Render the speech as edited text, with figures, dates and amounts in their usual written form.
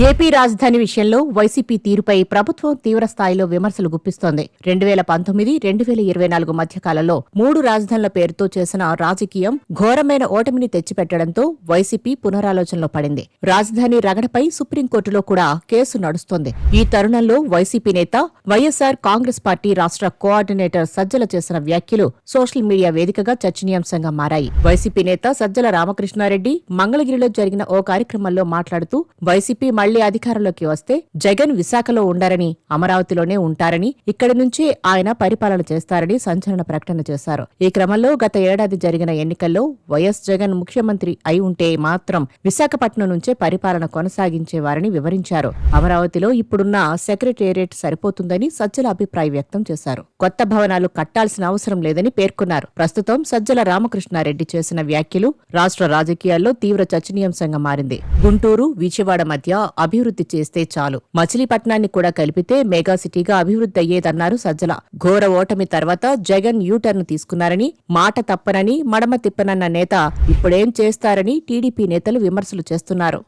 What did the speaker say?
AP రాజధాని విషయంలో YCP తీరుపై ప్రభుత్వం తీవ్రస్థాయిలో విమర్శలు గుప్పిస్తోంది. 2019, 2024 మధ్యకాలంలో 3 రాజధానుల పేరుతో చేసిన రాజకీయం ఘోరమైన ఓటమిని తెచ్చిపెట్టడంతో వైసీపీ పునరాలోచనలో పడింది. రాజధాని రగడపై సుప్రీంకోర్టులో కూడా కేసు నడుస్తోంది. ఈ తరుణంలో వైసీపీ నేత, వైఎస్సార్ కాంగ్రెస్ పార్టీ రాష్ట్ర కోఆర్డినేటర్ సజ్జల చేసిన వ్యాఖ్యలు సోషల్ మీడియా వేదికగా చర్చనీయాంశంగా మారాయి. వైసీపీ నేత సజ్జల రామకృష్ణారెడ్డి మంగళగిరిలో జరిగిన ఓ కార్యక్రమంలో మాట్లాడుతూ వైసీపీ మళ్లీ అధికారంలోకి వస్తే జగన్ విశాఖలో ఉండరని, అమరావతిలోనే ఉంటారని, ఇక్కడి నుంచే ఆయన పరిపాలన చేస్తారని సంచలన ప్రకటన చేశారు. ఈ క్రమంలో గత ఏడాది జరిగిన ఎన్నికల్లో వైఎస్ జగన్ ముఖ్యమంత్రి అయి ఉంటే మాత్రం విశాఖపట్నం నుంచే పరిపాలన కొనసాగించేవారని వివరించారు. అమరావతిలో ఇప్పుడున్న సెక్రటేరియట్ సరిపోతుందని సజ్జల అభిప్రాయం వ్యక్తం చేశారు. కొత్త భవనాలు కట్టాల్సిన అవసరం లేదని పేర్కొన్నారు. ప్రస్తుతం సజ్జల రామకృష్ణారెడ్డి చేసిన వ్యాఖ్యలు రాష్ట్ర రాజకీయాల్లో తీవ్ర చర్చనీయాంశంగా మారింది. గుంటూరు, విజయవాడ మధ్య అభివృద్ధి చేస్తే చాలు, మచిలీపట్నాన్ని కూడా కలిపితే మెగా సిటీగా అభివృద్ధి అయ్యేదన్నారు సజ్జల. ఘోర ఓటమి తర్వాత జగన్ యూటర్న్ తీసుకున్నారని, మాట తప్పనని, మడమ తిప్పనన్న నేత ఇప్పుడేం చేస్తారని టీడీపీ నేతలు విమర్శలు చేస్తున్నారు.